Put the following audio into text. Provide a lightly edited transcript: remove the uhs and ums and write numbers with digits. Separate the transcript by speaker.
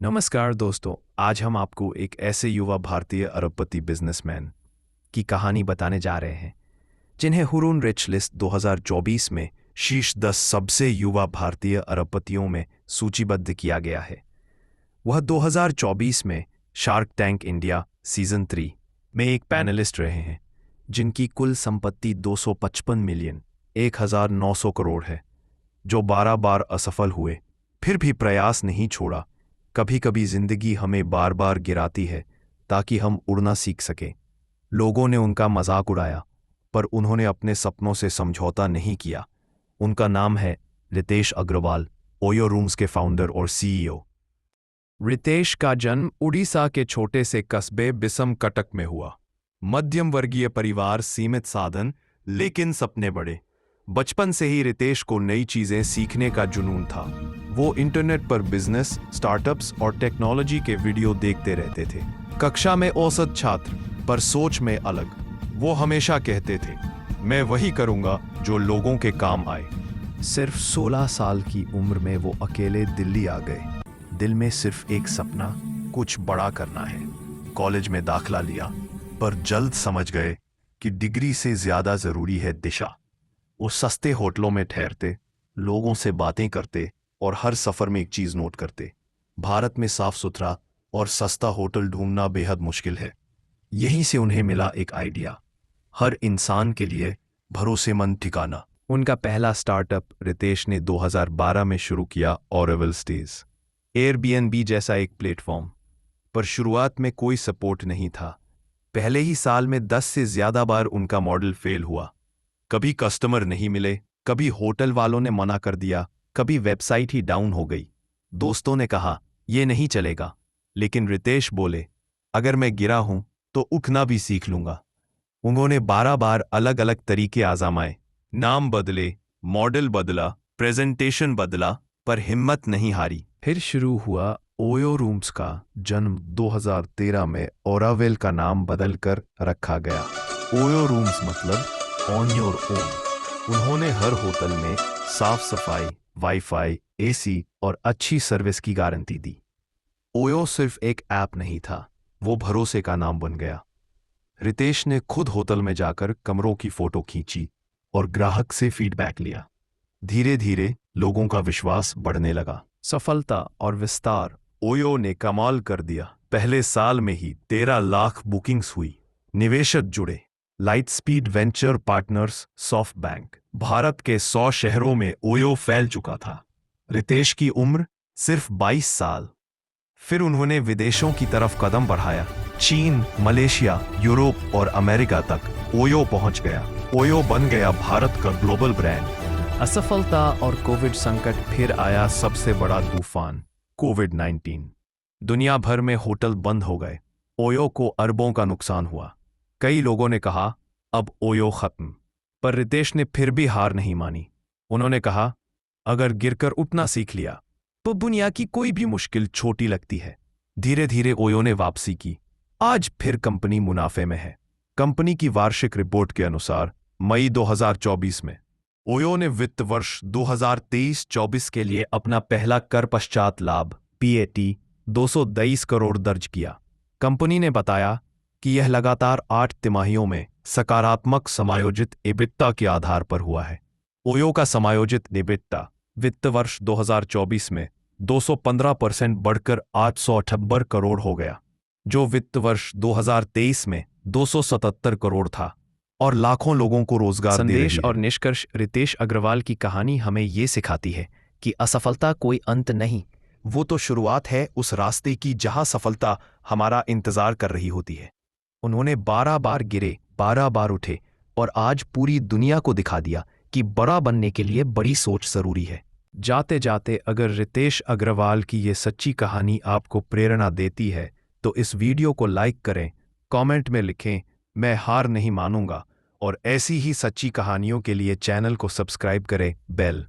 Speaker 1: नमस्कार दोस्तों, आज हम आपको एक ऐसे युवा भारतीय अरबपति बिजनेसमैन की कहानी बताने जा रहे हैं जिन्हें हुरून रिच लिस्ट 2024 में शीर्ष 10 सबसे युवा भारतीय अरबपतियों में सूचीबद्ध किया गया है। वह 2024 में शार्क टैंक इंडिया सीजन 3 में एक पैनलिस्ट रहे हैं जिनकी कुल संपत्ति 255 मिलियन 1900 करोड़ है, जो 12 बार असफल हुए फिर भी प्रयास नहीं छोड़ा। कभी कभी जिंदगी हमें बार बार गिराती है ताकि हम उड़ना सीख सकें। लोगों ने उनका मजाक उड़ाया, पर उन्होंने अपने सपनों से समझौता नहीं किया। उनका नाम है रितेश अग्रवाल, ओयो रूम्स के फाउंडर और सीईओ। रितेश का जन्म उड़ीसा के छोटे से कस्बे बिसम कटक में हुआ। मध्यम वर्गीय परिवार, सीमित साधन, लेकिन सपने बड़े। बचपन से ही रितेश को नई चीजें सीखने का जुनून था। वो इंटरनेट पर बिजनेस, स्टार्टअप्स और टेक्नोलॉजी के वीडियो देखते रहते थे। कक्षा में औसत छात्र, पर सोच में अलग। वो हमेशा कहते थे, मैं वही करूंगा जो लोगों के काम आए। सिर्फ 16 साल की उम्र में वो अकेले दिल्ली आ गए। दिल में सिर्फ एक सपना, कुछ बड़ा करना है। कॉलेज में दाखला लिया, पर जल्द समझ गए कि डिग्री से ज्यादा जरूरी है दिशा। वो सस्ते होटलों में ठहरते, लोगों से बातें करते और हर सफर में एक चीज नोट करते। भारत में साफ सुथरा और सस्ता होटल ढूंढना बेहद मुश्किल है। यहीं से उन्हें मिला एक आइडिया, हर इंसान के लिए भरोसेमंद ठिकाना। उनका पहला स्टार्टअप रितेश ने 2012 में शुरू किया, ऑरेवल स्टेज, एयरबीएनबी जैसा एक प्लेटफॉर्म। पर शुरुआत में कोई सपोर्ट नहीं था। पहले ही साल में 10 से ज्यादा बार उनका मॉडल फेल हुआ। कभी कस्टमर नहीं मिले, कभी होटल वालों ने मना कर दिया, कभी वेबसाइट ही डाउन हो गई। दोस्तों ने कहा ये नहीं चलेगा, लेकिन रितेश बोले अगर मैं गिरा हूं तो उठना भी सीख लूंगा। उन्होंने 12 बार अलग अलग तरीके आजमाए, नाम बदले, मॉडल बदला, प्रेजेंटेशन बदला, पर हिम्मत नहीं हारी। फिर शुरू हुआ ओयो रूम्स का जन्म 2013 में ओरावेल का नाम बदलकर रखा गया। ओयो रूम्स मतलब ऑन योर ओन। उन्होंने हर होटल में साफ सफाई, वाईफाई, एसी और अच्छी सर्विस की गारंटी दी। ओयो सिर्फ एक ऐप नहीं था, वो भरोसे का नाम बन गया। रितेश ने खुद होटल में जाकर कमरों की फोटो खींची और ग्राहक से फीडबैक लिया। धीरे धीरे लोगों का विश्वास बढ़ने लगा। सफलता और विस्तार। ओयो ने कमाल कर दिया। पहले साल में ही 13 लाख बुकिंग्स हुई। निवेशक जुड़े, light speed venture partners, soft bank. Bharat के 100 शहरों में ओयो फैल चुका था। रितेश की उम्र सिर्फ 22 साल। फिर उन्होंने विदेशों की तरफ कदम बढ़ाया। चीन, मलेशिया, यूरोप और अमेरिका तक ओयो पहुंच गया। ओयो बन गया भारत का ग्लोबल ब्रांड। असफलता और कोविड संकट। फिर आया सबसे बड़ा तूफान, कोविड-19। दुनिया भर में होटल बंद हो गए। ओयो को अरबों का नुकसान हुआ। कई लोगों ने कहा अब ओयो खत्म, पर रितेश ने फिर भी हार नहीं मानी। उन्होंने कहा अगर गिरकर उठना सीख लिया तो दुनिया की कोई भी मुश्किल छोटी लगती है। धीरे धीरे ओयो ने वापसी की। आज फिर कंपनी मुनाफे में है। कंपनी की वार्षिक रिपोर्ट के अनुसार मई 2024 में ओयो ने वित्त वर्ष 2023-24 के लिए अपना पहला कर पश्चात लाभ पीएटी 223 करोड़ दर्ज किया। कंपनी ने बताया कि यह लगातार 8 तिमाहियों में सकारात्मक समायोजित एबिटा के आधार पर हुआ है। ओयो का समायोजित एबिटा वित्त वर्ष 2024 में 215% बढ़कर 878 करोड़ हो गया, जो वित्त वर्ष 2023 में 277 करोड़ था और लाखों लोगों को रोजगार दे रही है। संदेश और निष्कर्ष। रितेश अग्रवाल की कहानी हमें ये सिखाती है कि असफलता कोई अंत नहीं, वो तो शुरुआत है उस रास्ते की जहां सफलता हमारा इंतजार कर रही होती है। उन्होंने 12 बार गिरे, 12 बार उठे और आज पूरी दुनिया को दिखा दिया कि बड़ा बनने के लिए बड़ी सोच जरूरी है। जाते जाते अगर रितेश अग्रवाल की ये सच्ची कहानी आपको प्रेरणा देती है तो इस वीडियो को लाइक करें, कमेंट में लिखें मैं हार नहीं मानूंगा, और ऐसी ही सच्ची कहानियों के लिए चैनल को सब्सक्राइब करें, बेल